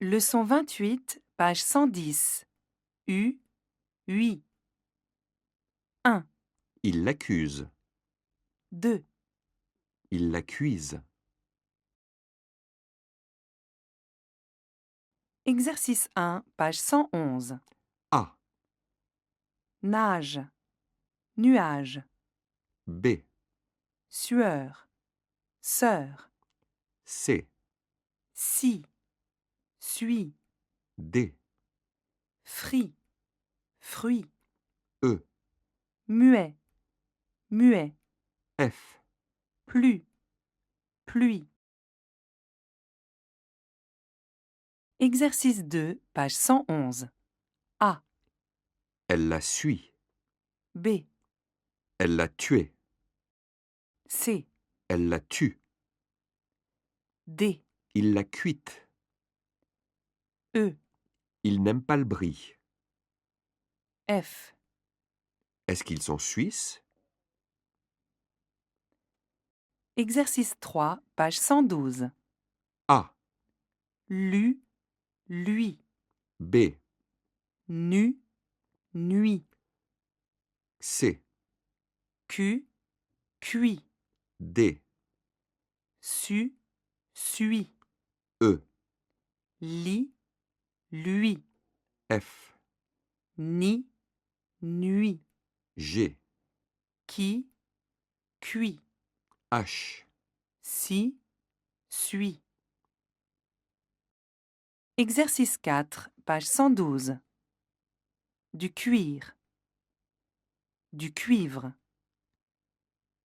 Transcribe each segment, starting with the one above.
Leçon 28, page 110. U, 8. 1, Il l'accuse. 2, Il l'accuise. exercice 1, page 111. A. Nage, nuage, B. sueur, sœur, C. si, suis, D. frit, fruit, E. muet, muet, F. plu, pluie. Exercice 2, page 111. A, Elle la suit. B, Elle l'a tué. C, Elle la tue. D, Il l'a cuite. E, Il n'aime pas le brie. F. Est-ce qu'ils sont suisses? Exercice 3, page 112. A. Lu, lui, B. nu, nuit, C. cu, cuit, D. su, suis, E. lit, lui, F. ni, nuit, G. qui, cuit, H. si, suis. Exercice 4, page 112. Du cuir, du cuivre,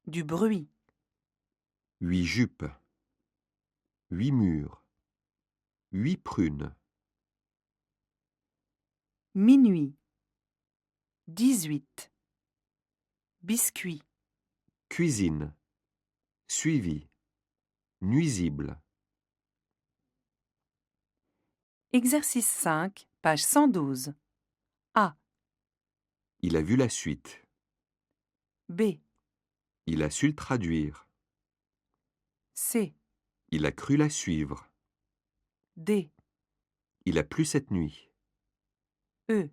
du bruit, 8 jupes. 8 murs. 8 prunes. minuit, 18, biscuit. Cuisine. Suivi. Nuisible. Exercice 5, page 112. A, Il a vu la suite. B, Il a su le traduire. C, Il a cru la suivre. D, Il a plu cette nuit. E,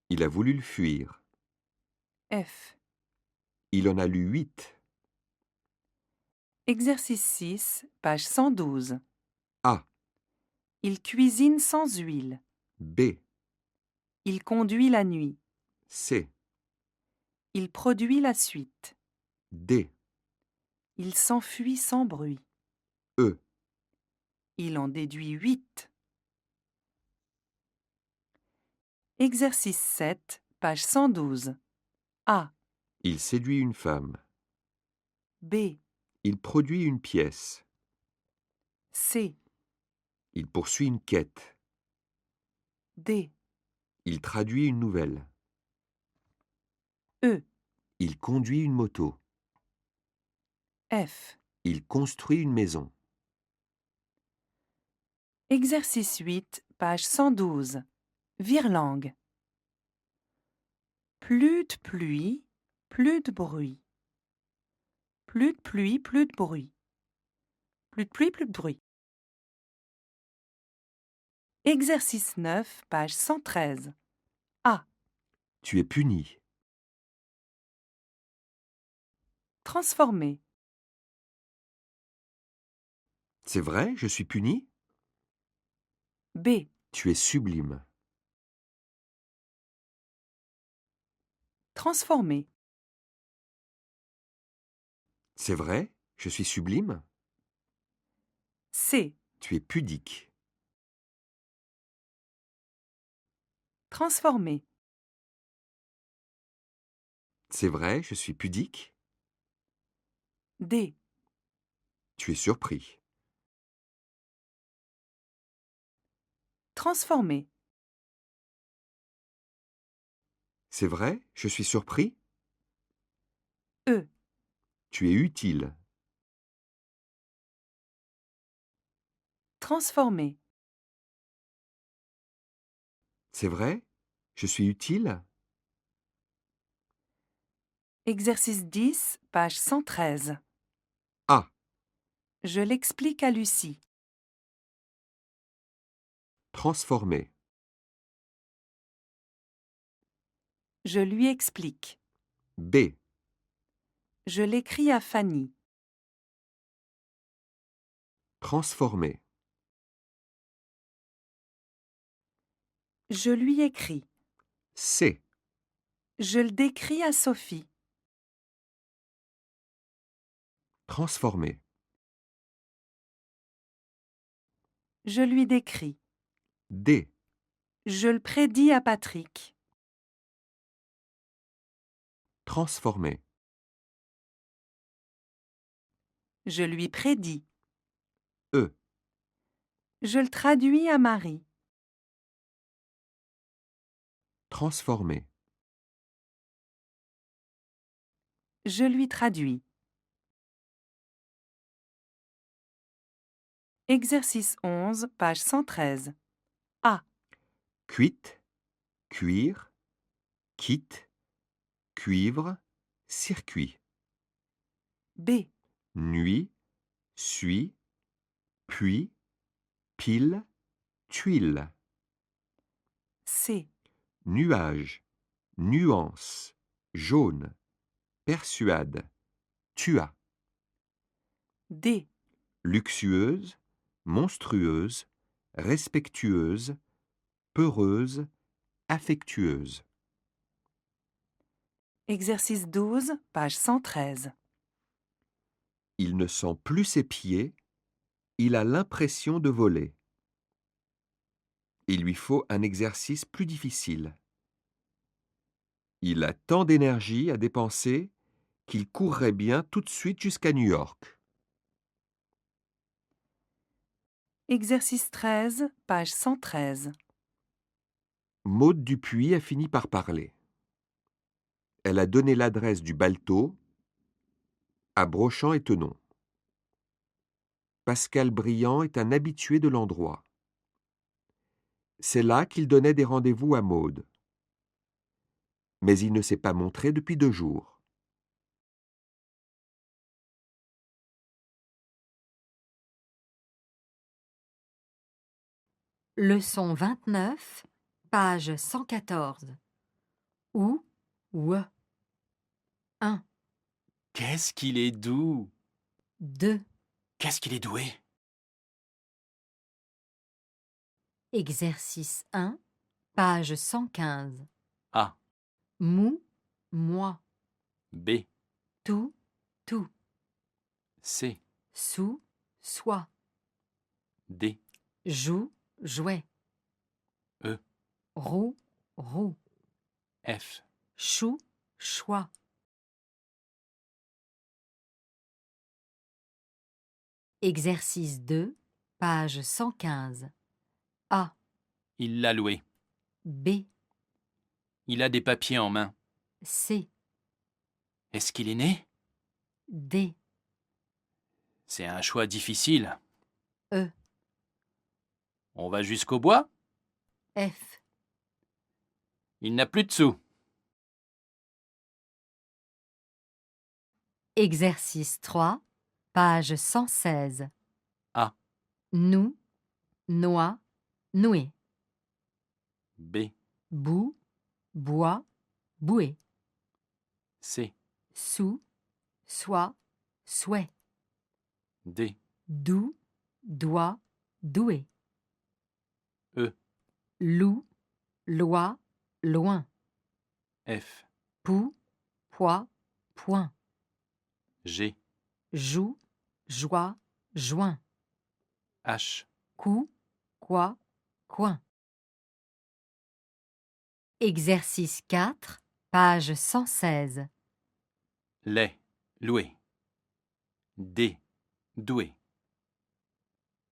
Il a voulu le fuir. F. Il en a lu 8. Exercice 6, page 112. A. Il cuisine sans huile. B. Il conduit la nuit. C. Il produit la suite. D. Il s'enfuit sans bruit. E. Il en déduit 8. Exercice 7, page 112. A, Il séduit une femme. B, Il produit une pièce. C, Il poursuit une quête. D, Il traduit une nouvelle. E, Il conduit une moto. F. Il construit une maison. Exercice 8, page 112. Virlangue. Plus de pluie, plus de bruit. Plus de pluie, plus de bruit. Plus de pluie, plus de bruit. Exercice 9, page 113. A. Tu es puni. Transformer. C'est vrai, je suis puni? B. Tu es sublime. Transformer. C'est vrai, je suis sublime? C. Tu es pudique. Transformer. C'est vrai, je suis pudique? D. Tu es surpris. Transformer. C'est vrai, je suis surpris? E. Tu es utile. Transformer. C'est vrai, je suis utile? Exercice 10, page 113. A. Je l'explique à Lucie. Transformer. Je lui explique. B. Je l'écris à Fanny. Transformer. Je lui écris. C. Je le décris à Sophie. Transformer. Je lui décris. D. Je le prédis à Patrick. Transformer. Je lui prédis. E. Je le traduis à Marie. Transformer. Je lui traduis. Exercice 11, page 113. A. Cuite. Cuire. Quitte. Cuivre. Circuit. B. Nuit. Suit. Puis. Pile. Tuile. C. Nuage. Nuance. Jaune. Persuade. Tua. D. Luxueuse. Monstrueuse. Respectueuse. Peureuse. Affectueuse. Exercice 12, page 113. Il ne sent plus ses pieds. Il a l'impression de voler. Il lui faut un exercice plus difficile. Il a tant d'énergie à dépenser qu'il courrait bien tout de suite jusqu'à New York. Exercice 13, page 113. Maude Dupuis a fini par parler. Elle a donné l'adresse du balto à Brochant et Tenon. Pascal Briand est un habitué de l'endroit. C'est là qu'il donnait des rendez-vous à Maude. Mais il ne s'est pas montré depuis 2 jours. Leçon 29, page 114. Ou. 1, Qu'est-ce qu'il est doux! 2, Qu'est-ce qu'il est doué! exercice 1, page 115. A. Mou, moi, B. tout, tout, C. sous, soit, D. joue, jouet, E. roue, roue, F. chou, choix. Exercice 2, page 115. A, Il l'a loué. B, Il a des papiers en main. C, Est-ce qu'il est né? D, C'est un choix difficile. E, On va jusqu'au bois? F. Il n'a plus de sous. Exercice 3, page 116. A. Nous, noix, noué. B. Bout, bois, bouée. C. Sous, soit, souhait. D. Doux, doigt, doué. E. Loup, loi, loin. F. Pou, poids, point. G. Joue, joie, joint. H. Coup, quoi, coin. Exercice 4, page 116. Lait. Loué. D. Doué.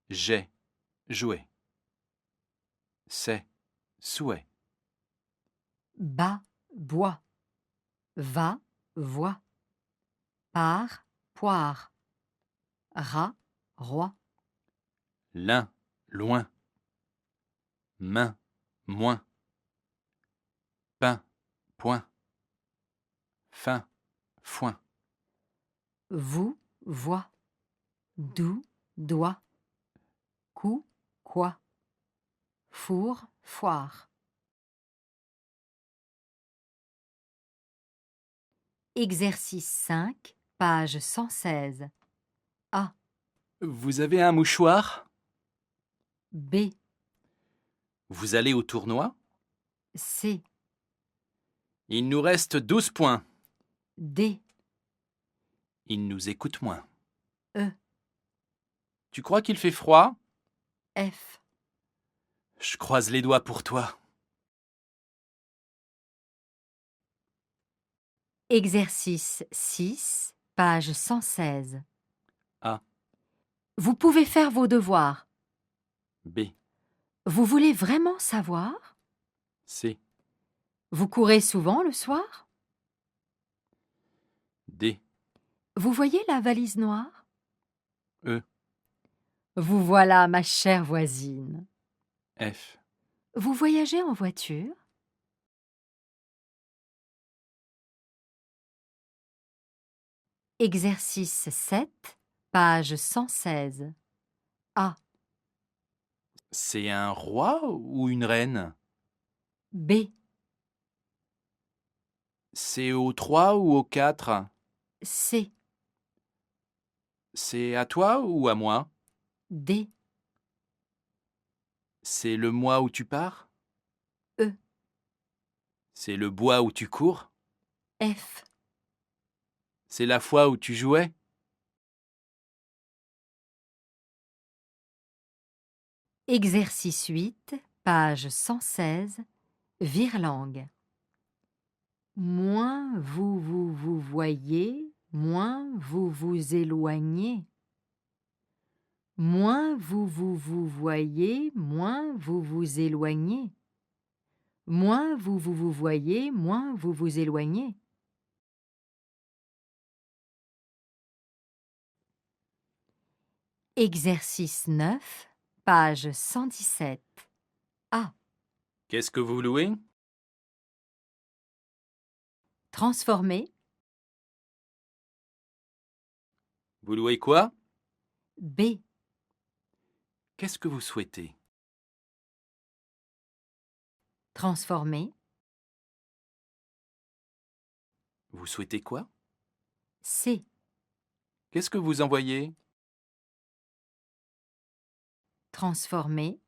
J'ai. Joué. C'est. Souhait. Bas, bois. Va, voix. Part, poire. Rat, roi. L'un. Loin. Main. Moins. Pain. Point. Fin. Foin. Vous, voix. Doux, doigt. Coup, quoi. four, foire. Exercice 5, page 116. A. Vous avez un mouchoir? B. Vous allez au tournoi? C. Il nous reste 12 points. D. Il nous écoute moins. E. Tu crois qu'il fait froid? F. Je croise les doigts pour toi. Exercice 6, page 116. A. Vous pouvez faire vos devoirs. B. Vous voulez vraiment savoir? C. Vous courez souvent le soir? D. Vous voyez la valise noire? E. Vous voilà, ma chère voisine. F. Vous voyagez en voiture? Exercice 7, page 116. A. C'est un roi ou une reine? B. C'est au 3 ou au 4? C. C'est à toi ou à moi? D. C'est le mois où tu pars? E. C'est le bois où tu cours? F. C'est la fois où tu jouais? Exercice 8, page 116. Virlangue. Moins vous voyez, moins vous vous éloignez. Moins vous voyez, moins vous vous éloignez. Moins vous voyez, moins vous vous éloignez. Exercice 9, page 117. A. Qu'est-ce que vous louez? Transformer. Vous louez quoi? B. Qu'est-ce que vous souhaitez? Transformer. Vous souhaitez quoi? C. Qu'est-ce que vous envoyez? Transformer.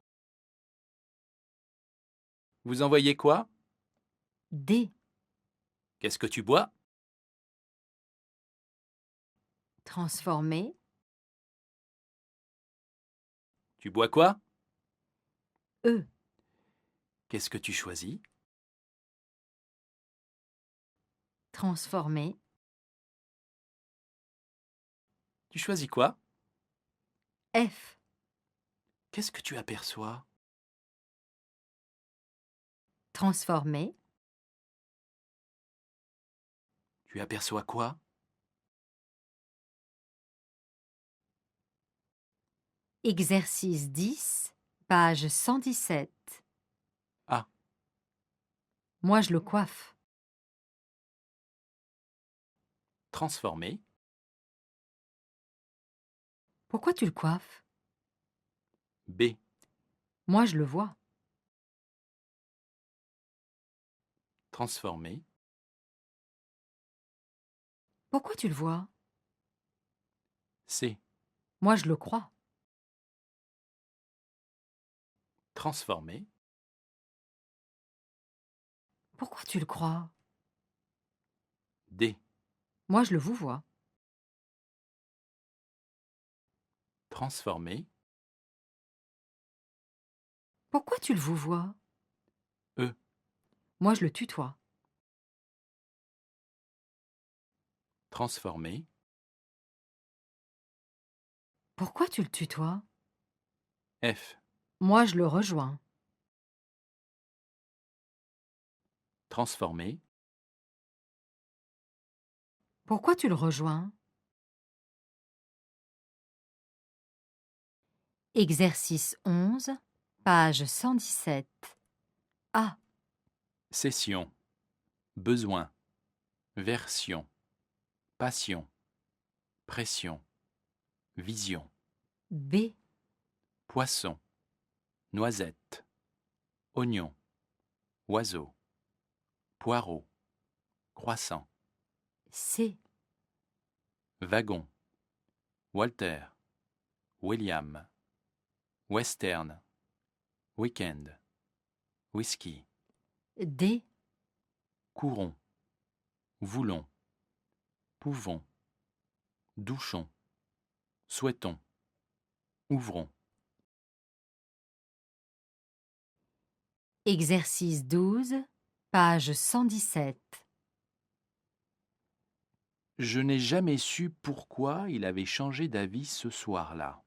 Vous envoyez quoi? D. Qu'est-ce que tu bois? Transformer. Tu bois quoi? E. Qu'est-ce que tu choisis? Transformer. Tu choisis quoi? F. Qu'est-ce que tu aperçois? Transformer. Tu aperçois quoi? Exercice 10, page 117. A. Moi, je le coiffe. Transformer. Pourquoi tu le coiffes? B. Moi, je le vois. Transformer. Pourquoi tu le vois? C. Moi, je le crois. Transformer. Pourquoi tu le crois? D. Moi, je le vous vois. Transformer. Pourquoi tu le vous vois? E. Moi, je le tutoie. Transformer. Pourquoi tu le tutoies? F. Moi, je le rejoins. Transformer. Pourquoi tu le rejoins? Exercice 11, page 117. A. Session. Besoin. Version. Passion. Pression. Vision. B. Poisson. Noisette. oignon, oiseau, poireau, croissant, C, wagon, Walter, William, western, week-end, whisky, D, courons, voulons, pouvons, douchons, souhaitons, ouvrons. exercice 12, page 117. Je n'ai jamais su pourquoi il avait changé d'avis ce soir-là.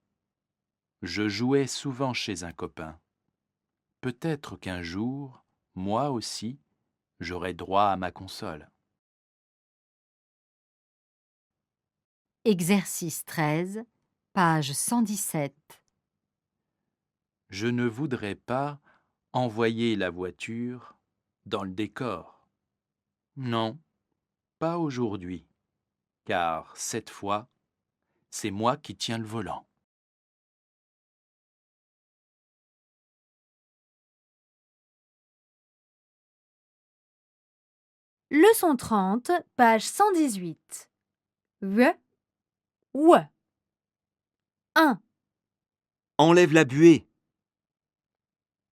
Je jouais souvent chez un copain. Peut-être qu'un jour, moi aussi, j'aurai droit à ma console. Exercice 13, page 117. Je ne voudrais pas envoyer la voiture dans le décor. Non, pas aujourd'hui, car cette fois, c'est moi qui tiens le volant. Leçon 30, page 118. Ouais. 1, Enlève la buée.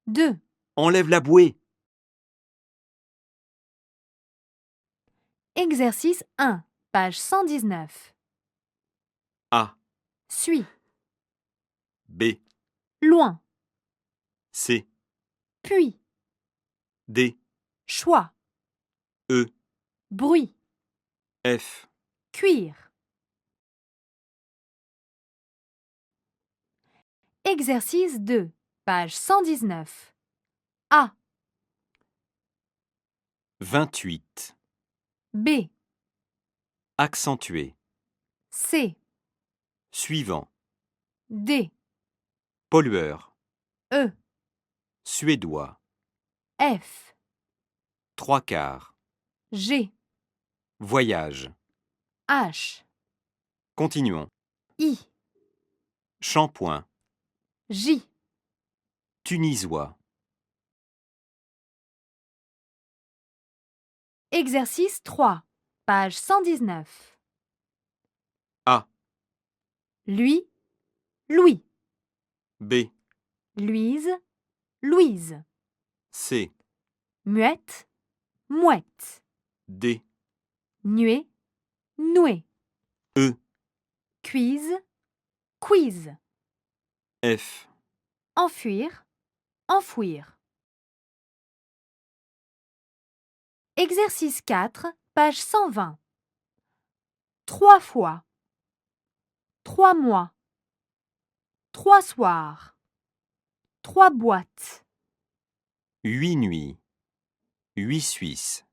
2, Enlève la bouée. exercice 1, page 119. A, Suis, B, loin, C, puis, D, choix, E, bruit, F. cuire. Exercice 2, page 119. A, 28. B, Accentué. C, Suivant. D, Pollueur. E, Suédois. F, 3/4. G, Voyage. H, Continuons. I, Shampoing. J. Tunisois. Exercice 3, page 119. A, Lui, Louis, B, Louise, Louise. C, Muette, mouette. D, Nuée, nouée. E, Cuise, quiz. F. Enfuir, enfouir. Exercice 4, page 120. 3 fois. 3 mois. 3 soirs. 3 boîtes. 8 nuits. 8 Suisses.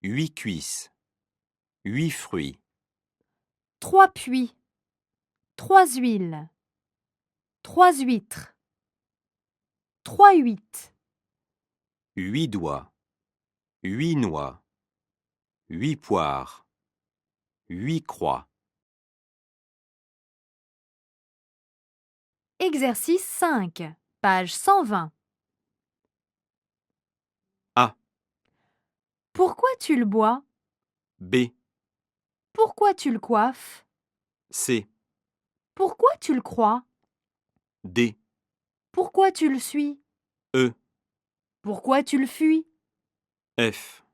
8 cuisses. 8 fruits. 3 puits. 3 huiles. 3 huîtres. 3 huit. 8 doigts. 8 noix. 8 poires. 8 croix. Exercice 5, page 120. A, Pourquoi tu le bois? B, Pourquoi tu le coiffes? C, Pourquoi tu le crois? D, Pourquoi tu le suis? E, Pourquoi tu le fuis? F.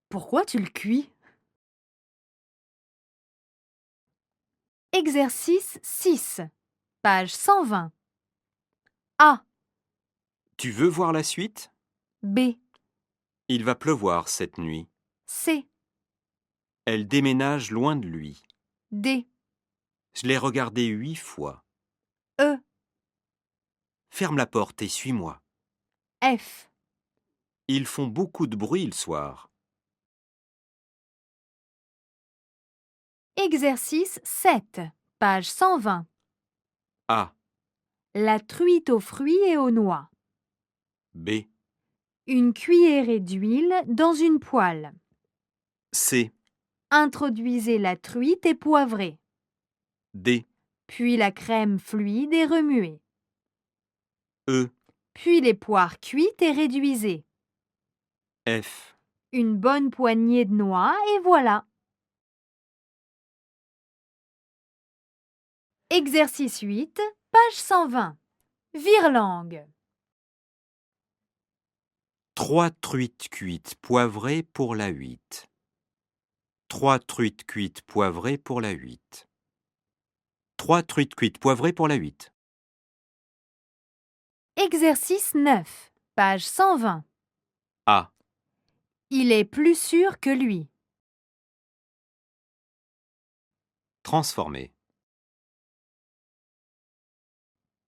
Pourquoi tu le cuis? Exercice 6, page 120. A, Tu veux voir la suite? B, Il va pleuvoir cette nuit. C, Elle déménage loin de lui. D, Je l'ai regardé 8 fois. E, Ferme la porte et suis-moi. F. Ils font beaucoup de bruit le soir. Exercice 7, page 120. A, La truite aux fruits et aux noix. B, Une cuillerée d'huile dans une poêle. C, Introduisez la truite et poivrée, D, puis la crème fluide et remuée. E, puis les poires cuites et réduisez. F. Une bonne poignée de noix et voilà. Exercice 8, page 120. Virlangue. 3 truites cuites poivrées pour la 8. 3 truites cuites poivrées pour la 8. 3 truites cuites poivrées pour la 8. Exercice 9, page 120. A. Il est plus sûr que lui. Transformer.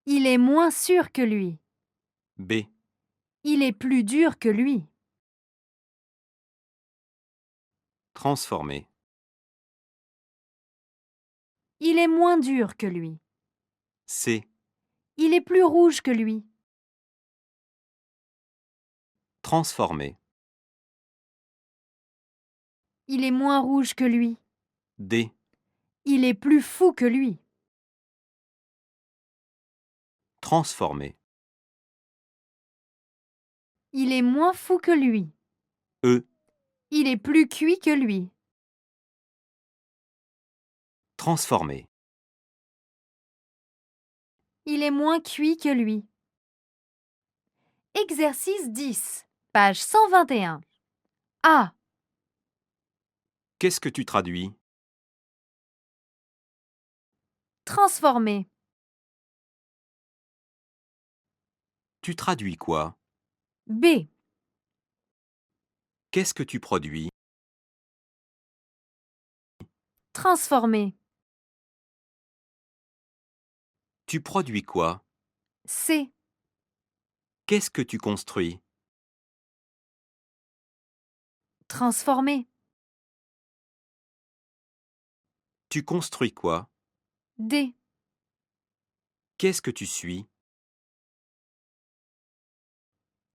Il est moins sûr que lui. B. Il est plus dur que lui. Transformer. Il est moins dur que lui. C. Il est plus rouge que lui. Transformer. Il est moins rouge que lui. D. Il est plus fou que lui. Transformer. Il est moins fou que lui. E. Il est plus cuit que lui. Transformer. Il est moins cuit que lui. Exercice 10, page 121. A. Qu'est-ce que tu traduis? Transformer. Tu traduis quoi? B. Qu'est-ce que tu produis? Transformer. Tu produis quoi? C. Qu'est-ce que tu construis? Transformer. Tu construis quoi? D. Qu'est-ce que tu suis?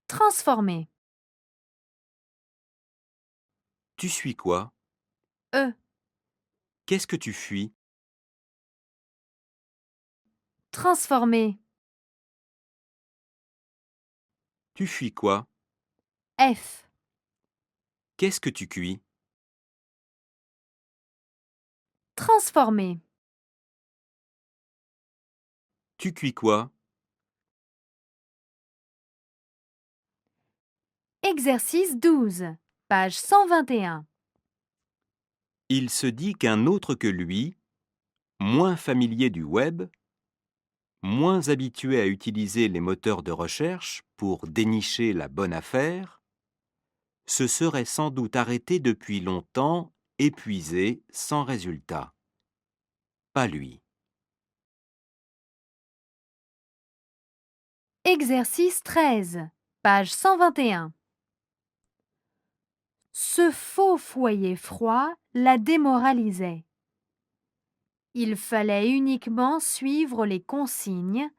Transformer. Tu suis quoi? E. Qu'est-ce que tu fuis? Transformer. Tu fuis quoi? F. Qu'est-ce que tu cuis? Transformer. Tu cuis quoi? Exercice 12, page 121. Il se dit qu'un autre que lui, moins familier du web, moins habitué à utiliser les moteurs de recherche pour dénicher la bonne affaire, se serait sans doute arrêté depuis longtemps, épuisé, sans résultat. Pas lui. Exercice 13, page 121. Ce faux foyer froid la démoralisait. Il fallait uniquement suivre les consignes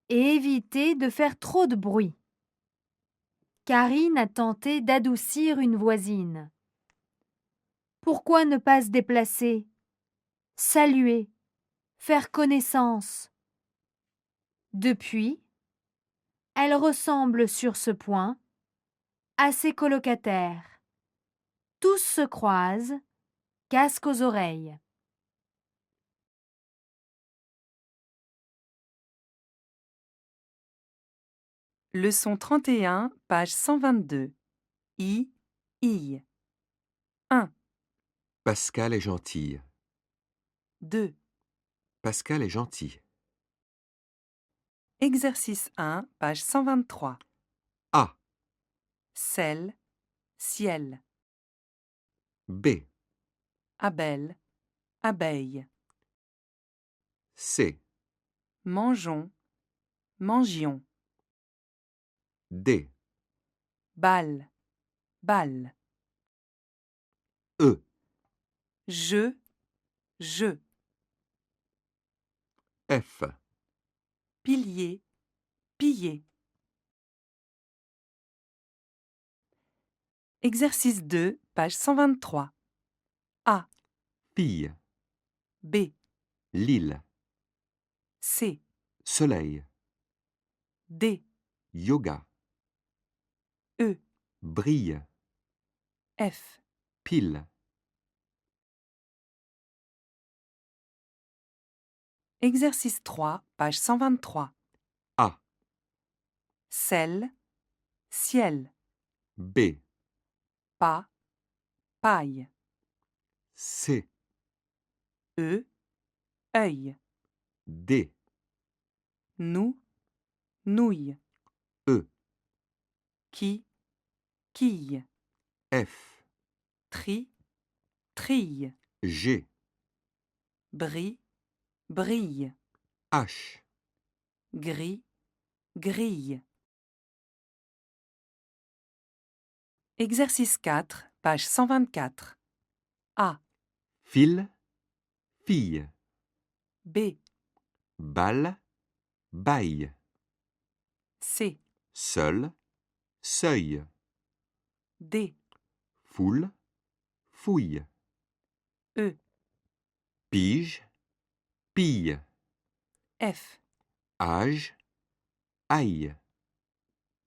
et éviter de faire trop de bruit. Karine a tenté d'adoucir une voisine. Pourquoi ne pas se déplacer, saluer, faire connaissance? Depuis, elle ressemble sur ce point à ses colocataires. Tous se croisent, casque aux oreilles. Leçon 31, page 122. I. 1, Pascal est gentille. 2. Pascal est gentil. Exercice 1, page 123. A. Sel, ciel. B. Abel, abeille. C. Mangeons, mangions. D. Balle, balle. E. Je. F. Pilier, piller. Exercice 2, page 123. A. Fille. B. Lille. C. Soleil. D, yoga, E, brille, F. pile, Exercice 3, page 123. A, Sel, ciel, B, pas, paille, C, E, œil, D, nous, nouille, E, qui, quille, F, tri, trille, G, bris, brille, H, gris, grille. Exercice 4, page 124. A, fil, fille, B, balle, baille, C, seul, seuil, D, foule, fouille, E, pige, pille, F, âge, aille,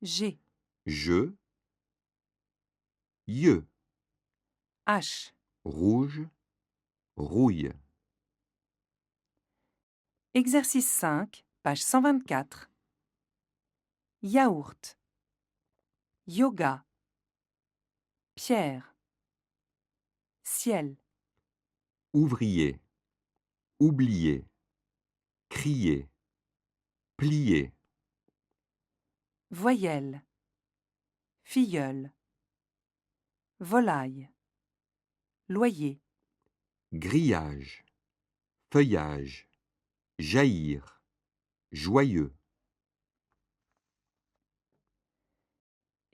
G, je, yeux, H. rouge, rouille. Exercice 5, page 124. Yaourt, yoga, pierre, ciel, Ouvrier, oublier, crier, plier, voyelle, filleul, volaille, loyer. grillage, feuillage, jaillir, joyeux.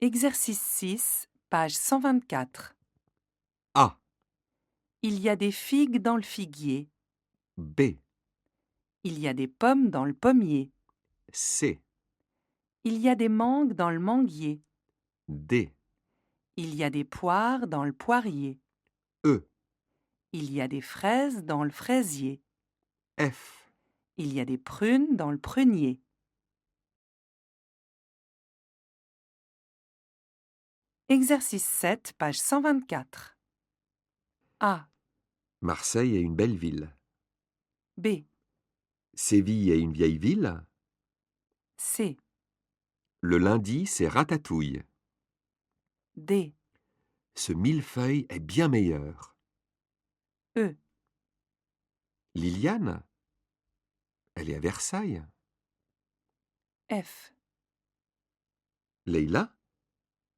Exercice 6, page 124. A, Il y a des figues dans le figuier. B, Il y a des pommes dans le pommier. C, Il y a des mangues dans le manguier. D, Il y a des poires dans le poirier. E, Il y a des fraises dans le fraisier. F, Il y a des prunes dans le prunier. Exercice 7, page 124. A, Marseille est une belle ville. B, Séville est une vieille ville. C, Le lundi, c'est ratatouille. D, Ce millefeuille est bien meilleur. E, Liliane, elle est à Versailles. F. Leïla,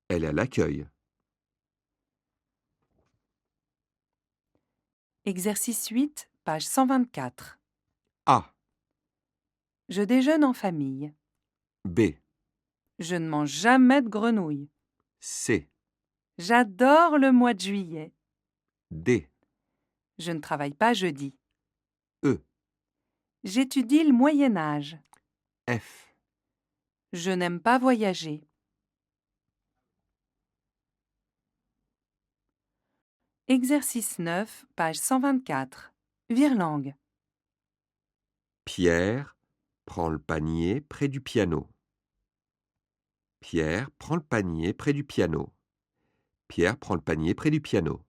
elle est à l'accueil. Exercice 8, page 124. A, Je déjeune en famille. B, Je ne mange jamais de grenouilles. C, J'adore le mois de juillet. D, Je ne travaille pas jeudi. E, J'étudie le Moyen Âge. F. Je n'aime pas voyager. Exercice 9, page 124. Virlangue. Pierre prend le panier près du piano. Pierre prend le panier près du piano. Pierre prend le panier près du piano.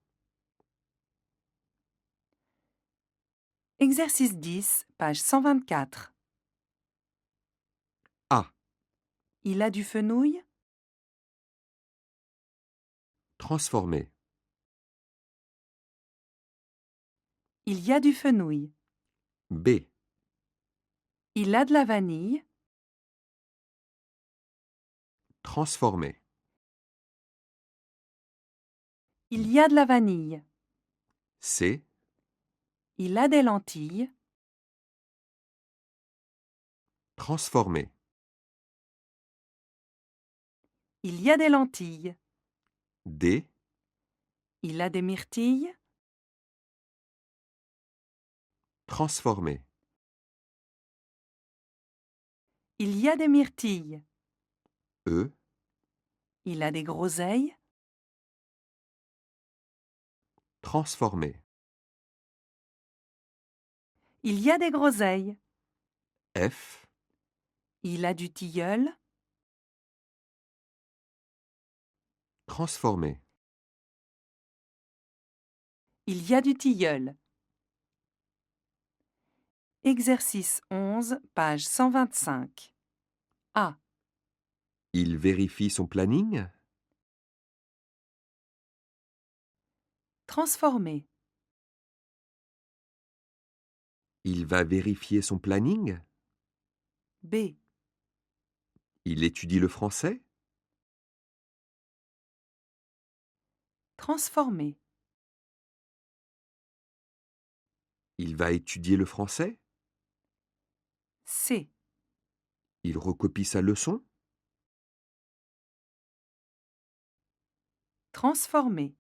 Exercice 10, page 124. A. Il a du fenouil? Transformer. Il y a du fenouil. B. Il a de la vanille? Transformer. Il y a de la vanille. C. Il a des lentilles? Transformer. Il y a des lentilles. D. Il a des myrtilles? Transformer. Il y a des myrtilles. E. Il a des groseilles? Transformer. Il y a des groseilles. F. Il a du tilleul. Transformer. Il y a du tilleul. Exercice 11, page 125. A. Il vérifie son planning. Transformer. Il va vérifier son planning. B. Il étudie le français. Transformer. Il va étudier le français. C. Il recopie sa leçon. Transformer.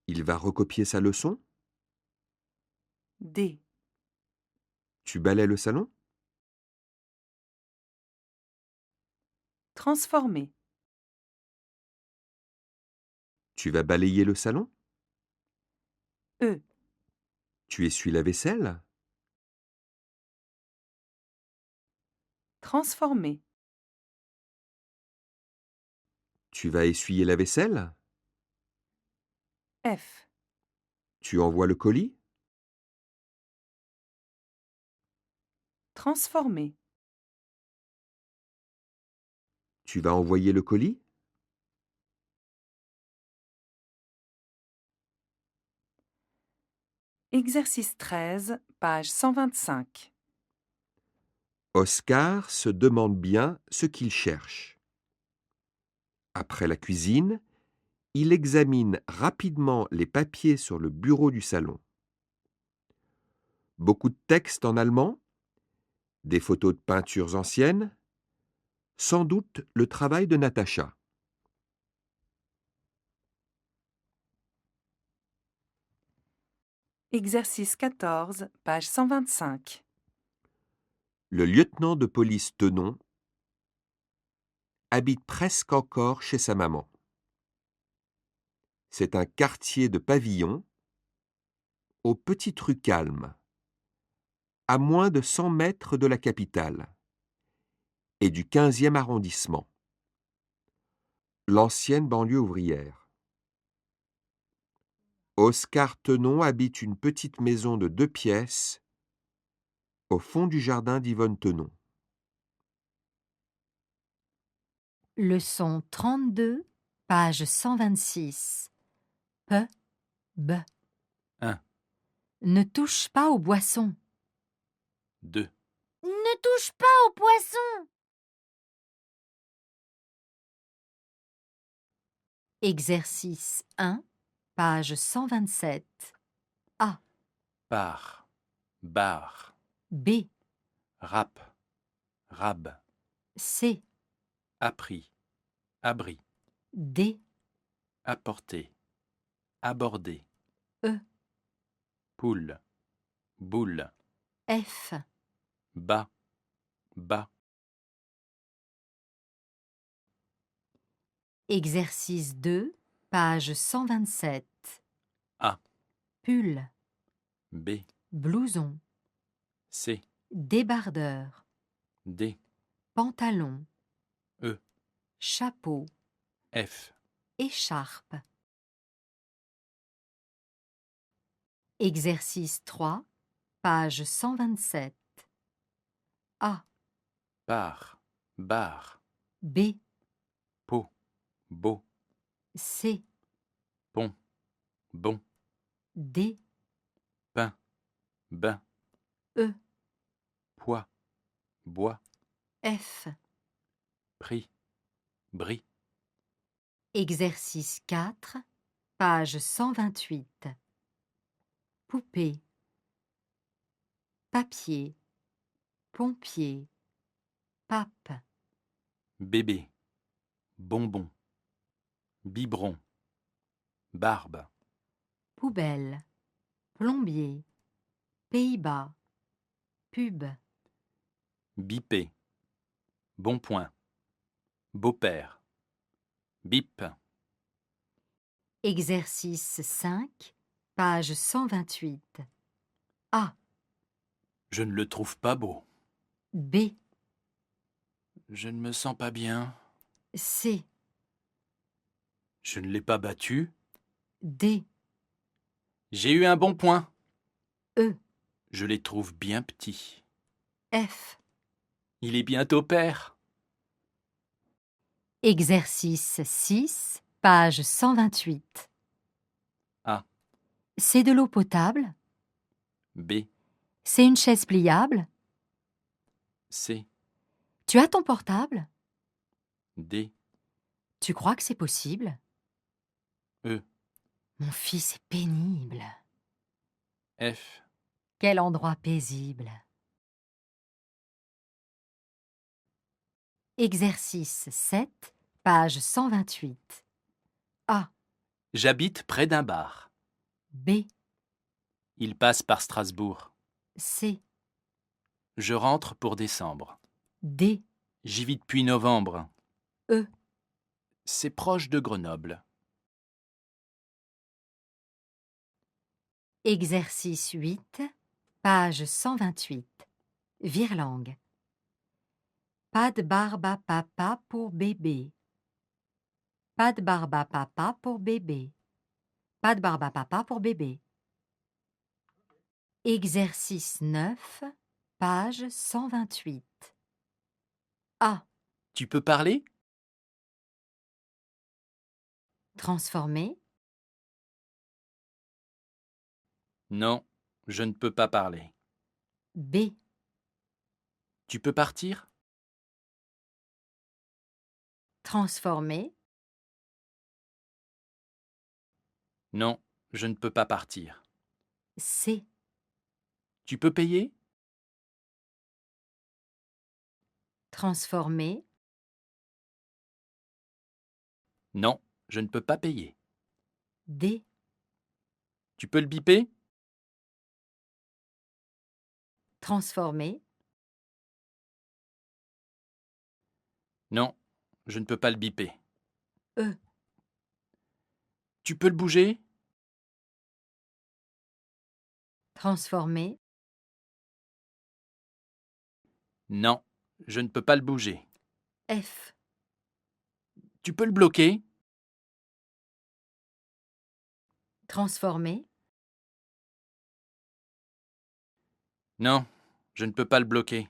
Il va recopier sa leçon. D. Tu balaies le salon. Transformer. Tu vas balayer le salon. E. Tu essuies la vaisselle. Transformer. Tu vas essuyer la vaisselle. F. Tu envoies le colis. Transformer. Tu vas envoyer le colis. Exercice 13, page 125. Oscar se demande bien ce qu'il cherche. Après la cuisine, il examine rapidement les papiers sur le bureau du salon. Beaucoup de textes en allemand, des photos de peintures anciennes, sans doute le travail de Natacha. Exercice 14, page 125. Le lieutenant de police Tenon habite presque encore chez sa maman. C'est un quartier de pavillons, aux petites rues calmes, à moins de 100 mètres de la capitale, et du 15e arrondissement, l'ancienne banlieue ouvrière. Oscar Tenon habite une petite maison de 2 pièces au fond du jardin d'Yvonne Tenon. Leçon 32, page 126. P, B. 1. Ne touche pas aux boissons. 2. Ne touche pas aux poissons. Exercice 1, page 127. A, Par, bar, B, rap, rab, C, appris, abri, D, apporter, aborder, E, poule, boule, F. bas, bas. Exercice 2, page 127. A. Pull, B, blouson, C, débardeur, D, pantalon, E, chapeau, F. écharpe. Exercice 3, page 127. A, Par, bar, B, pot, beau, C, pont, bon, D, pain, bain, E, poids, bois, F. prix, bris. Exercice 4, page 128. Poupée, papier, pompier, pape, Bébé, bonbon, biberon, barbe, poubelle, plombier, Pays-Bas, pub. bipé, bon point, beau-père, bip. Exercice 5, page 128. A, Je ne le trouve pas beau. B, Je ne me sens pas bien. C, Je ne l'ai pas battu. D, J'ai eu un bon point. E, Je les trouve bien petits. F. Il est bientôt père. Exercice 6, page 128. A. C'est de l'eau potable? B. C'est une chaise pliable? C. Tu as ton portable? D. Tu crois que c'est possible? E. Mon fils est pénible. F. Quel endroit paisible. Exercice 7, page 128. A, J'habite près d'un bar. B, Il passe par Strasbourg. C, Je rentre pour décembre. D, J'y vis depuis novembre. E. C'est proche de Grenoble. Exercice 8, page 128. Virlangue. Pas de barbe à papa pour bébé. Pas de barbe à papa pour bébé. Pas de barbe à papa pour bébé. Exercice 9, page 128. A. Tu peux parler? Transformer. Non, je ne peux pas parler. B. Tu peux partir? Transformer. Non, je ne peux pas partir. C. Tu peux payer? Transformer. Non, je ne peux pas payer. D. Tu peux le biper? Transformer. Non, je ne peux pas le biper. E. Tu peux le bouger? Transformer. Non, je ne peux pas le bouger. F. Tu peux le bloquer? Transformer. Non, je ne peux pas le bloquer.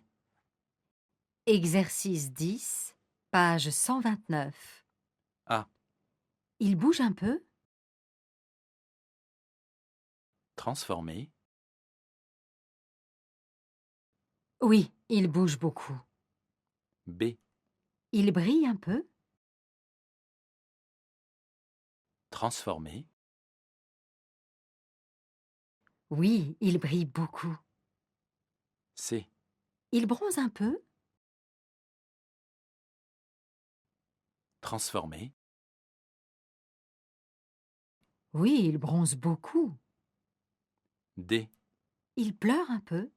Exercice 10, page 129. A. Il bouge un peu? Transformer. Oui, il bouge beaucoup. B. Il brille un peu? Transformer. Oui, il brille beaucoup. C. Il bronze un peu? Transformer. Oui, il bronze beaucoup. D. Il pleure un peu?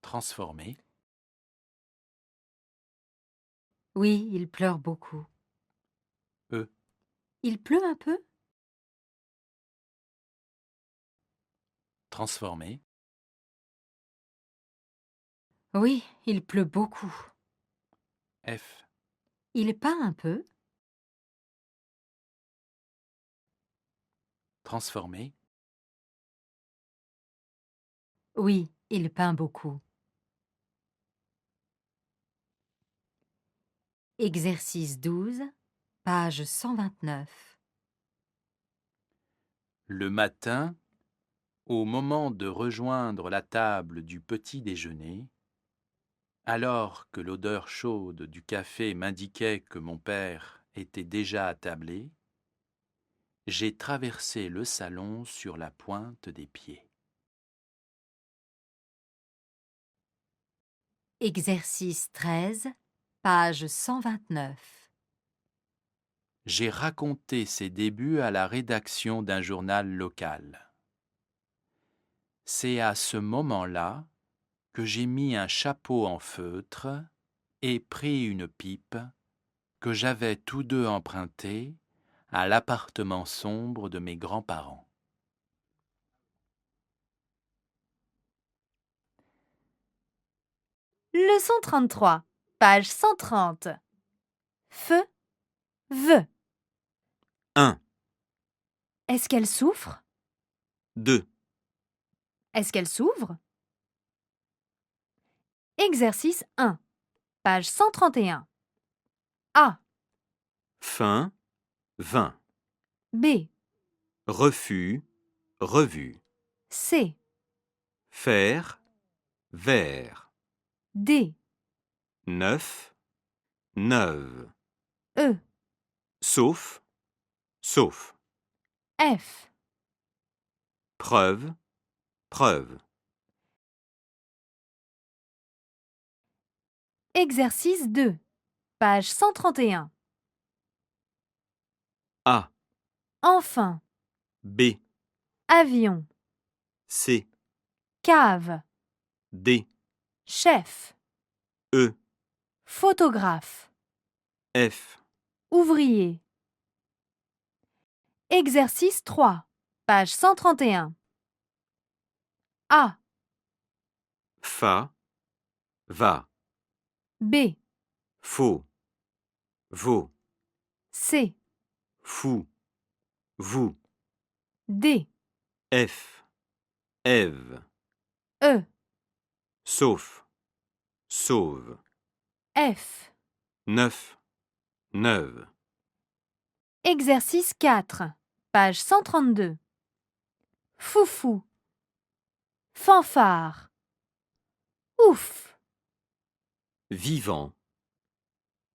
Transformer. Oui, il pleure beaucoup. E. Il pleut un peu? Transformer. Oui, il pleut beaucoup. F. Il peint un peu? Transformer. Oui, il peint beaucoup. Exercice 12, page 129. Le matin, au moment de rejoindre la table du petit déjeuner, alors que l'odeur chaude du café m'indiquait que mon père était déjà attablé, j'ai traversé le salon sur la pointe des pieds. Exercice 13, page 129. J'ai raconté ses débuts à la rédaction d'un journal local. C'est à ce moment-là que j'ai mis un chapeau en feutre et pris une pipe que j'avais tous deux empruntée à l'appartement sombre de mes grands-parents. Leçon 33, page 130. Feu, veut. 1, Est-ce qu'elle souffre? 2, Est-ce qu'elle s'ouvre? Exercice 1, page 131. A, fin, 20. B, Refus, revue. C, Faire, vers. D, 9, neuve. E, Sauf, sauf. F. Preuve, preuve. Exercice 2, page 131. A, Enfin, B, avion, C, cave, D, chef, E, photographe, F. ouvrier. Exercice 3, page 131. A, Fa, va. B, Faux, vaut. C, Fou, vous. D, F, Ève. E, Sauf, sauve. F. 9, neuve. Exercice 4, page 132. Foufou, fanfare, ouf, Vivant.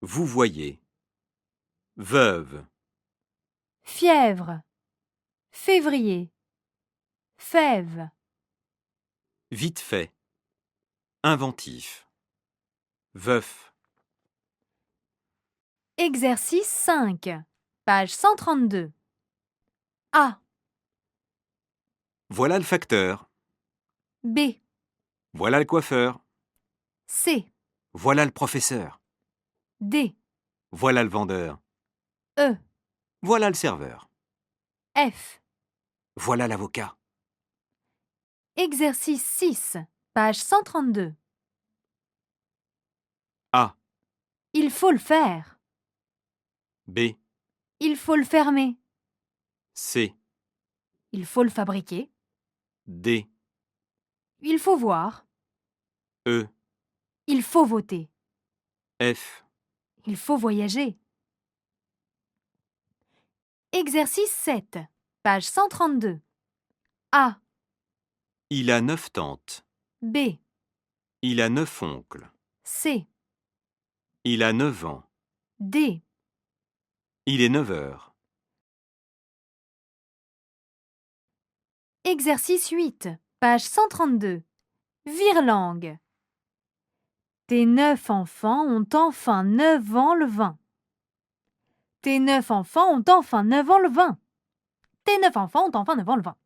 Vous voyez. Veuve. fièvre, février, fève. Vite fait. Inventif. Veuf. Exercice 5, page 132. A, Voilà le facteur. B, Voilà le coiffeur. C, Voilà le professeur. D, Voilà le vendeur. E, Voilà le serveur. F. Voilà l'avocat. Exercice 6, page 132. A, Il faut le faire. B, Il faut le fermer. C, Il faut le fabriquer. D, Il faut voir. E, Il faut voter. F. Il faut voyager. Exercice 7, page 132. A, Il a 9 tantes. B, Il a 9 oncles. C, Il a 9 ans. D. Il est 9 heures. Exercice 8, page 132. Virlangue. Tes 9 enfants ont enfin 9 ans le 20. Tes 9 enfants ont enfin 9 ans le 20. Tes 9 enfants ont enfin 9 ans le 20.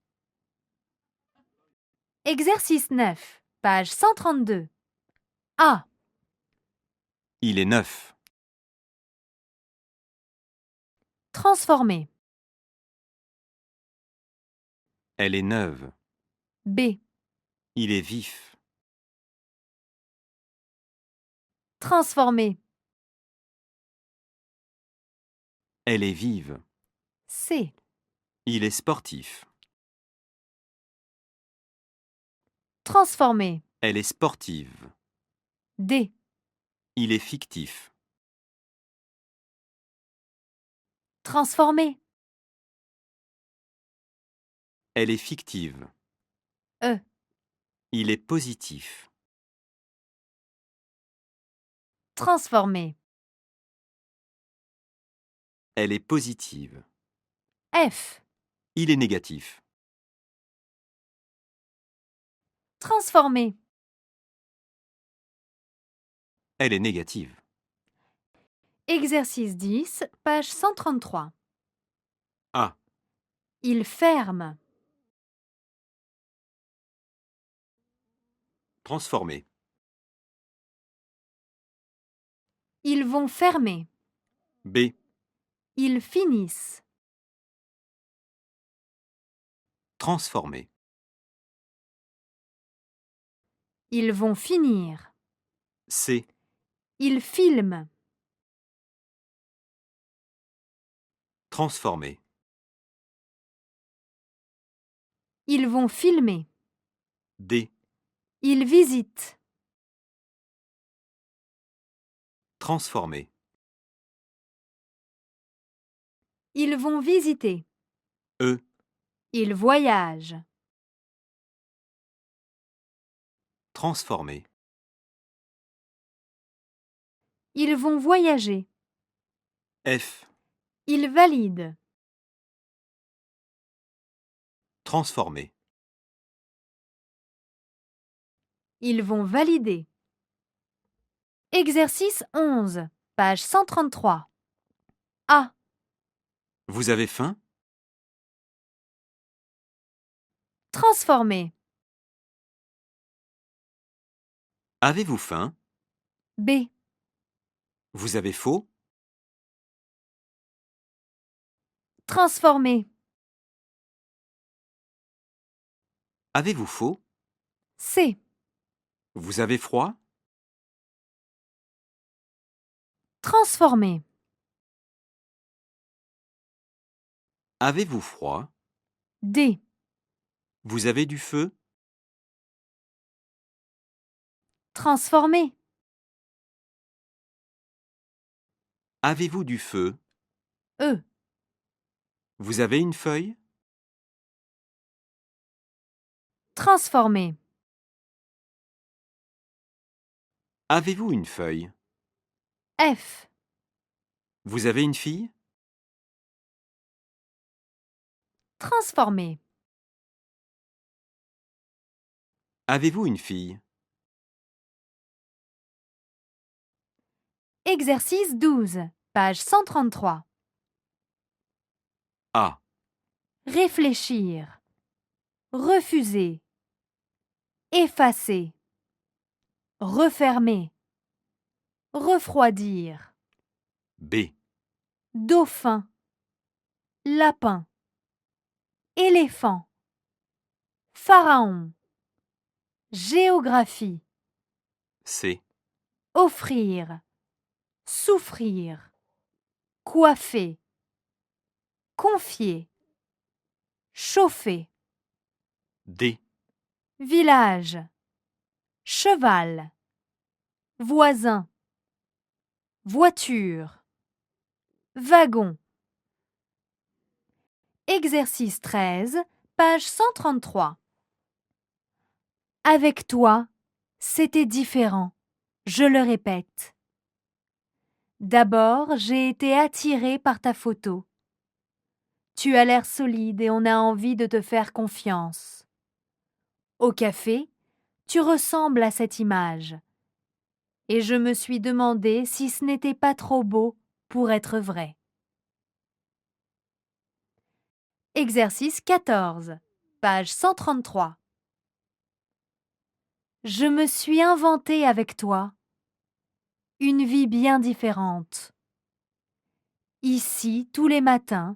Exercice 9, page 132. A, Il est 9. transformer. Elle est neuve. B, Il est vif. transformer. Elle est vive. C, Il est sportif. transformer. Elle est sportive. D, Il est fictif. transformer. Elle est fictive. E, Il est positif. transformer. Elle est positive. F, Il est négatif. transformer. Elle est négative. Exercice 10, page 133. A, Il ferme. transformer. Ils vont fermer. B, Ils finissent. transformer. Ils vont finir. C. Il filme. Transformer. Ils vont filmer. D. Ils visitent. Transformer. Ils vont visiter. E. Ils voyagent. Transformer. Ils vont voyager. F. Ils valident. Transformer. Ils vont valider. Exercice 11, page 133. A. Vous avez faim? Transformer. Avez-vous faim? B. Vous avez faux? Transformer. Avez-vous faux? C. Vous avez froid? Transformer. Avez-vous froid? D. Vous avez du feu? Transformer. Avez-vous du feu? E. Vous avez une feuille? Transformer. Avez-vous une feuille? F. Vous avez une fille? Transformer. Avez-vous une fille? Exercice 12, page 133. A. Réfléchir. Refuser. Effacer. Refermer. Refroidir. B. Dauphin. Lapin. Éléphant. Pharaon. Géographie. C. Offrir. Souffrir. Coiffer. Confier. Chauffer. D. Village. Cheval. Voisin. Voiture. Wagon. Exercice 13, page 133. Avec toi, c'était différent, je le répète. D'abord, j'ai été attirée par ta photo. Tu as l'air solide et on a envie de te faire confiance. Au café, tu ressembles à cette image. Et je me suis demandé si ce n'était pas trop beau pour être vrai. Exercice 14, page 133. Je me suis inventé avec toi une vie bien différente. Ici, tous les matins,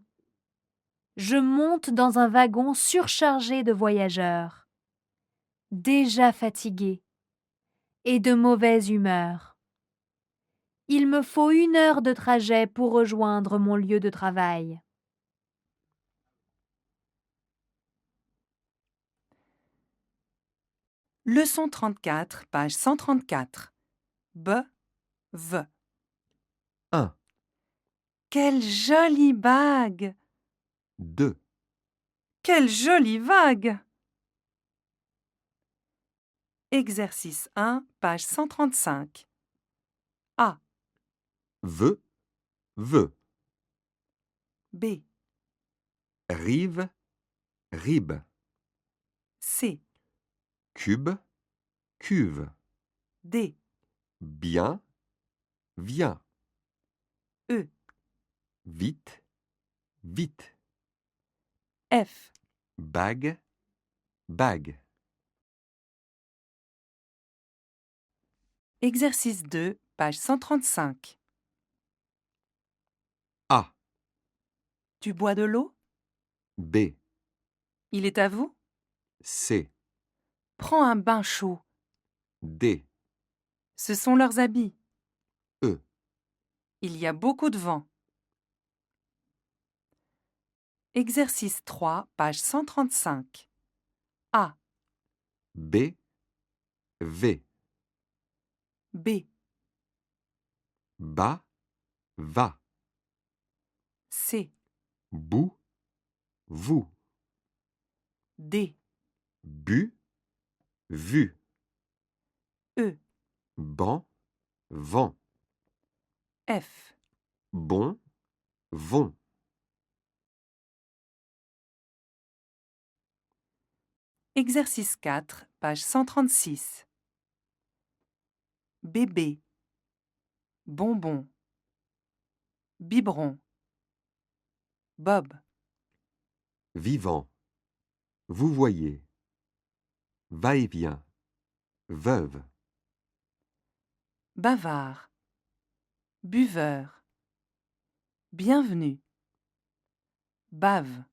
je monte dans un wagon surchargé de voyageurs, déjà fatigués et de mauvaise humeur. Il me faut 1 heure de trajet pour rejoindre mon lieu de travail. Leçon 34, page 134. B, V. 1, Quelle jolie bague! 2, Quelle jolie vague! Exercice 1, page 135. A, veux, veut, B, rive, rib, C, cube, cuve, D, bien, vient, E, vite, vite, F. bague, bague. Exercice 2, page 135. A, Tu bois de l'eau? B, Il est à vous? C, Prends un bain chaud. D, Ce sont leurs habits. E. Il y a beaucoup de vent. Exercice 3, page 135. A, B, V, B, bas, va, C, bout, vous, D, bu, vu, E, banc, vent, F. bon, vont. Exercice 4, page 136. Bébé, bonbon, biberon, Bob, Vivant, vous voyez, va-et-vient, veuve, bavard, buveur, bienvenue, bave,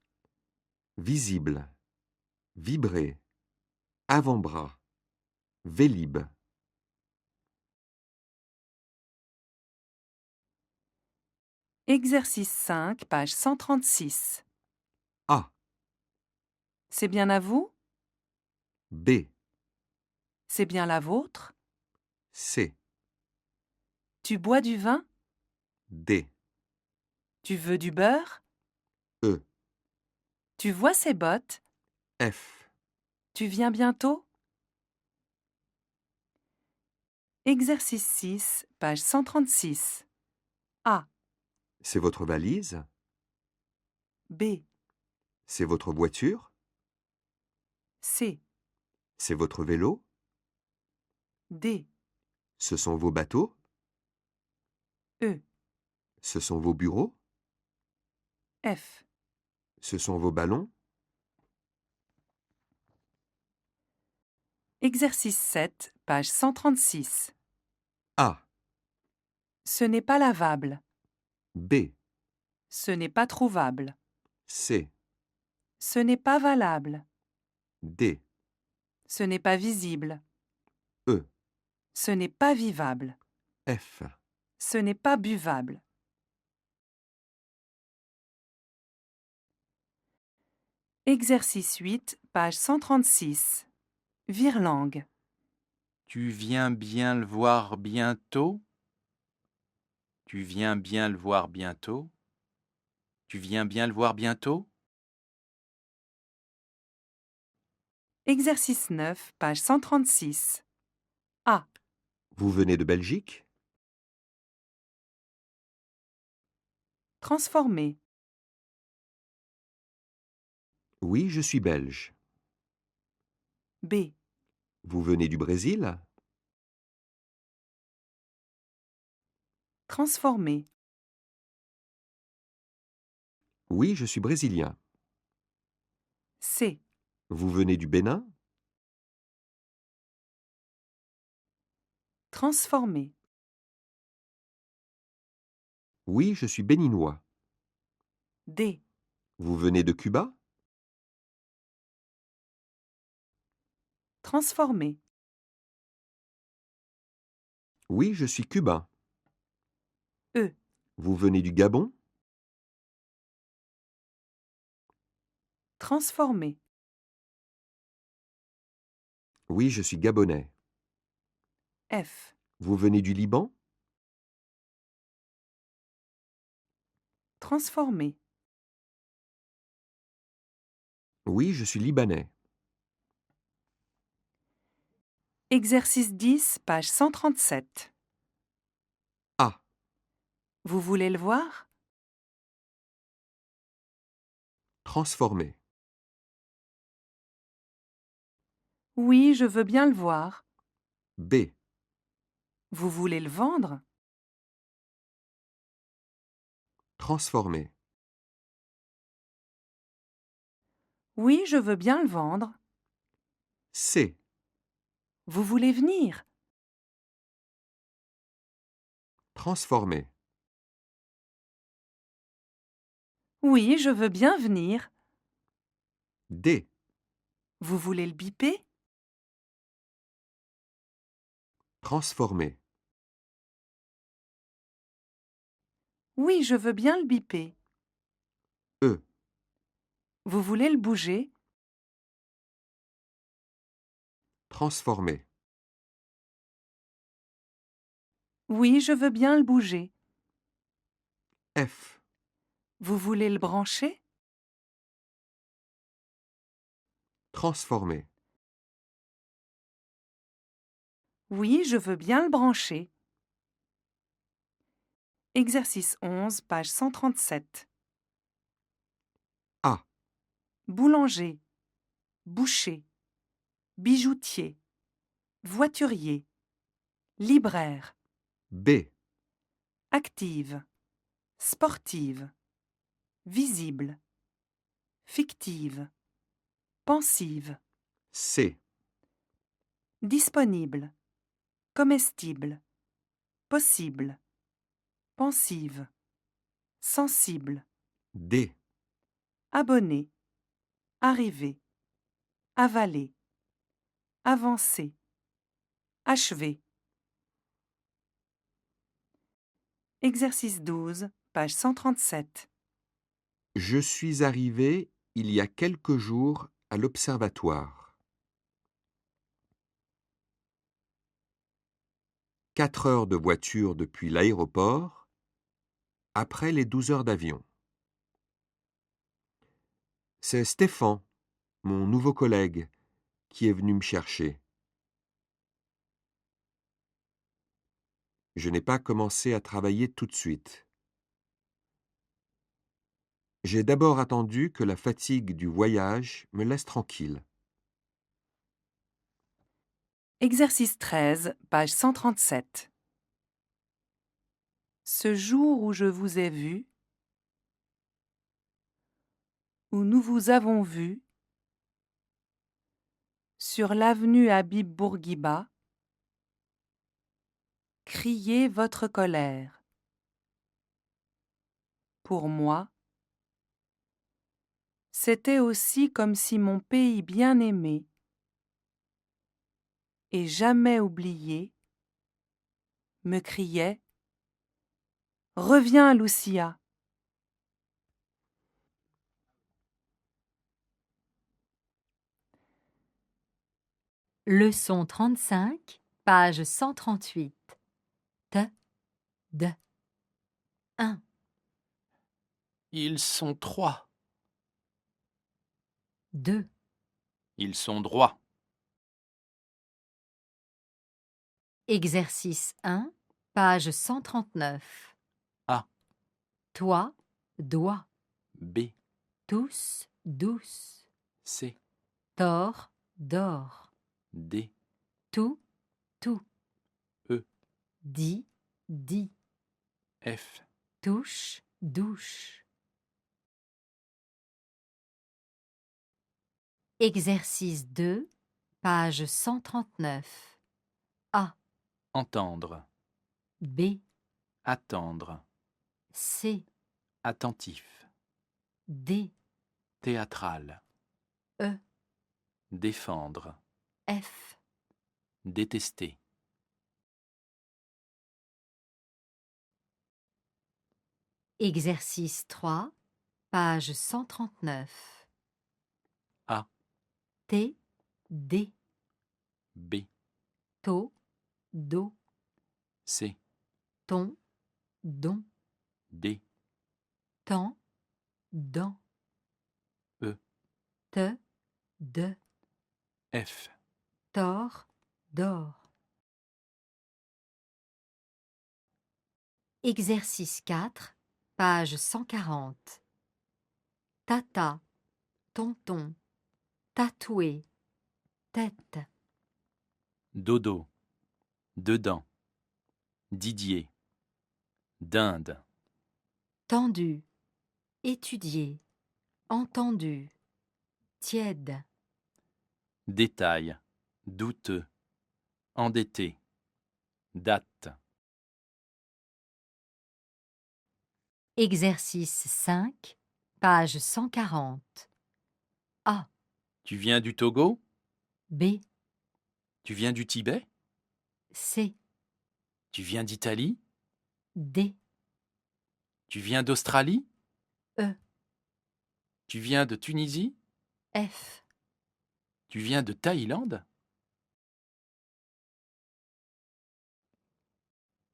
visible, vibrer, avant-bras, vélib. Exercice 5, page 136. A, C'est bien à vous? B, C'est bien la vôtre? C, Tu bois du vin? D, Tu veux du beurre? E, Tu vois ces bottes? F, Tu viens bientôt? Exercice 6, page 136. A, c'est votre valise, B, c'est votre voiture, C, c'est votre vélo, D, ce sont vos bateaux, E, ce sont vos bureaux, F. ce sont vos ballons, Exercice 7, page 136. A, Ce n'est pas lavable. B, Ce n'est pas trouvable. C, Ce n'est pas valable. D, Ce n'est pas visible. E, Ce n'est pas vivable. F. Ce n'est pas buvable. Exercice 8, page 136. Virlangue. Tu viens bien le voir bientôt? Tu viens bien le voir bientôt? Tu viens bien le voir bientôt? Exercice 9, page 136. A, Vous venez de Belgique? transformer. Oui, je suis belge. B, Vous venez du Brésil? transformer. Oui, je suis brésilien. C, Vous venez du Bénin? transformer. Oui, je suis béninois. D, Vous venez de Cuba? transformer. Oui, je suis cubain. E, Vous venez du Gabon? transformer. Oui, je suis gabonais. F, Vous venez du Liban? transformer. Oui, je suis libanais. Exercice 10, page 137. A, Vous voulez le voir? transformer. Oui, je veux bien le voir. B, Vous voulez le vendre? transformer. Oui, je veux bien le vendre. C, Vous voulez venir? transformer. Oui, je veux bien venir. D, Vous voulez le biper? Transformer. Oui, je veux bien le biper. E. Vous voulez le bouger? Transformer. Oui, je veux bien le bouger. F. Vous voulez le brancher? Transformer. Oui, je veux bien le brancher. Exercice 11, page 137. A. Boulanger, boucher, bijoutier, voiturier, libraire, B. active, sportive, visible, fictive, pensive, C. disponible, comestible, possible, pensive, sensible, D. abonné, arrivé, avalé, avancé, achevé. Exercice 12, page 137. Je suis arrivé il y a quelques jours à l'observatoire. 4 heures de voiture depuis l'aéroport, après les 12 heures d'avion. C'est Stéphane, mon nouveau collègue, qui est venu me chercher. Je n'ai pas commencé à travailler tout de suite. J'ai d'abord attendu que la fatigue du voyage me laisse tranquille. Exercice 13, page 137. Ce jour où je vous ai vu, où nous vous avons vu, sur l'avenue Habib Bourguiba, criez votre colère. Pour moi, c'était aussi comme si mon pays bien-aimé et jamais oublié me criait « Reviens, Lucia !» Leçon 35, page 138. D. 1, Ils sont 3. 2, Ils sont droits. exercice 1, page 139. A. Toi, dois, B. tous, douce, C. tort, dors, D. tout, tout, E. dis, dis, F. touche, douche. Exercice 2, page 139. A, Entendre. B, Attendre. C, Attentif. D, Théâtral. E, Défendre. F. Détester. Exercice 3, page 139. A. T, D, B. to, do, C. ton, don, D. temps, dans, E. te, de, F. tort, d'or. Exercice 4, page 140. Tata, tonton, tatoué, tête, Dodo. Dedans. Didier. Dinde. tendu, étudié, entendu, tiède. Détail. Douteux. Endetté. Date. Exercice 5, page 140. A, Tu viens du Togo? B, Tu viens du Tibet? C, Tu viens d'Italie? D, Tu viens d'Australie? E, Tu viens de Tunisie? F. Tu viens de Thaïlande?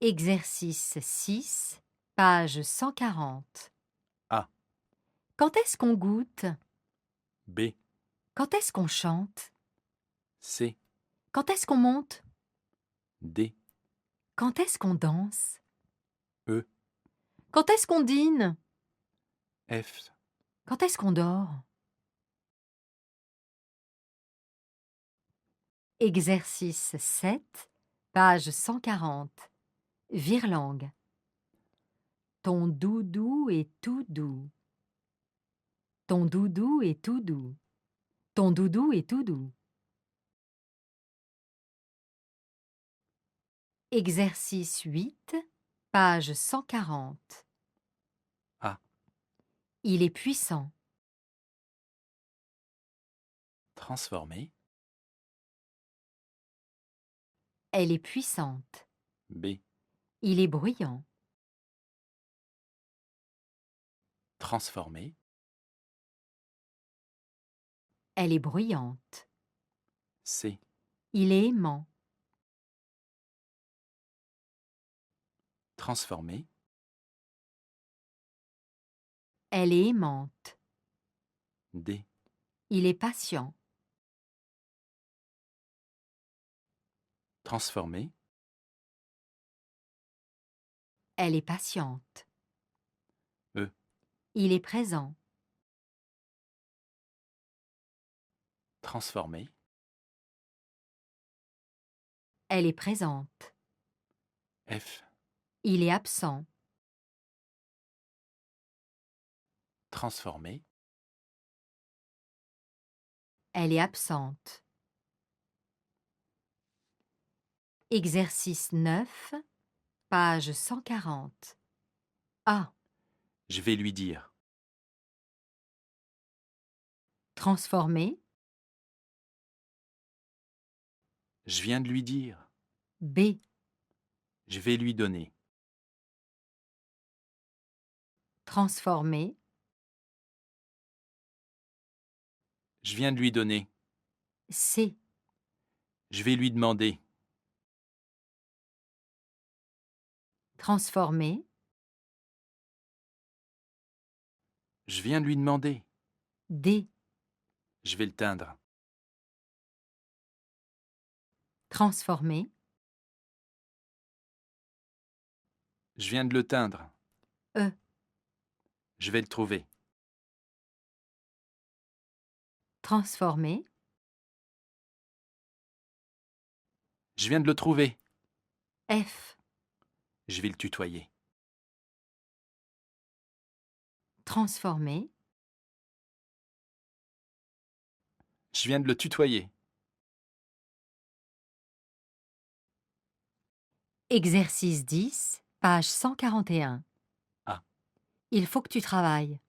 Exercice 6, page 140. A. Quand est-ce qu'on goûte? B. Quand est-ce qu'on chante? C. Quand est-ce qu'on monte? D. Quand est-ce qu'on danse? E. Quand est-ce qu'on dîne? F. Quand est-ce qu'on dort? Exercice 7, page 140. Virlangue. Ton doudou est tout doux. Ton doudou est tout doux. Ton doudou est tout doux. Exercice 8, page 140. A. Il est puissant. Transformé. Elle est puissante. B. Il est bruyant. Transformé. Elle est bruyante. C. Il est aimant. Transformé. Elle est aimante. D. Il est patient. Transformé. Elle est patiente. E. Il est présent. Transformé. Elle est présente. F. Il est absent. Transformé. Elle est absente. Exercice 9, page 140. A. Je vais lui dire. Transformer. Je viens de lui dire. B. Je vais lui donner. Transformer. Je viens de lui donner. C. Je vais lui demander. Transformer. Je viens de lui demander. D. Je vais le teindre. Transformer. Je viens de le teindre. E. Je vais le trouver. Transformer. Je viens de le trouver. F. Je vais le tutoyer. Transformer. Je viens de le tutoyer. Exercice 10, page 141. A. Il faut que tu travailles.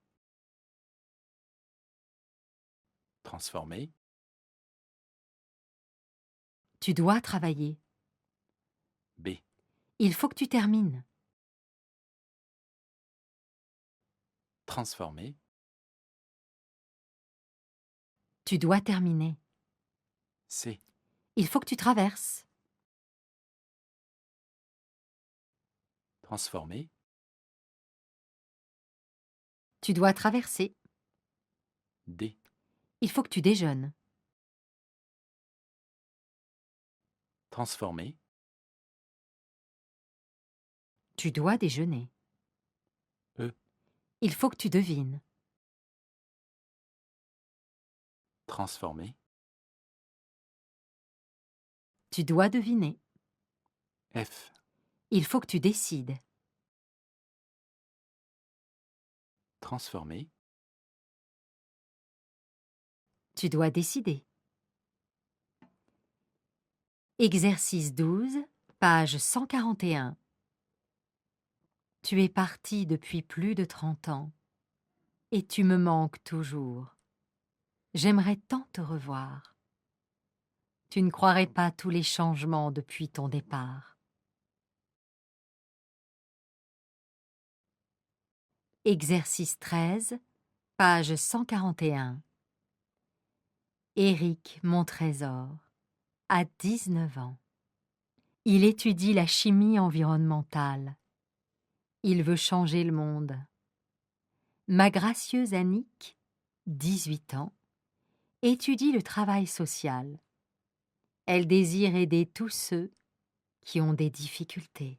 Transformé. Tu dois travailler. B. Il faut que tu termines. Transformé. Tu dois terminer. C. Il faut que tu traverses. Transformé. Tu dois traverser. D. Il faut que tu déjeunes. Transformé. Tu dois déjeuner. E. Il faut que tu devines. Transformé. Tu dois deviner. F. Il faut que tu décides. Transformé. Tu dois décider. Exercice 12, page 141. Tu es parti depuis plus de 30 ans et tu me manques toujours. J'aimerais tant te revoir. Tu ne croirais pas tous les changements depuis ton départ. Exercice 13, page 141. Éric Montrésor a 19 ans. Il étudie la chimie environnementale. Il veut changer le monde. Ma gracieuse Annick, 18 ans, étudie le travail social. Elle désire aider tous ceux qui ont des difficultés.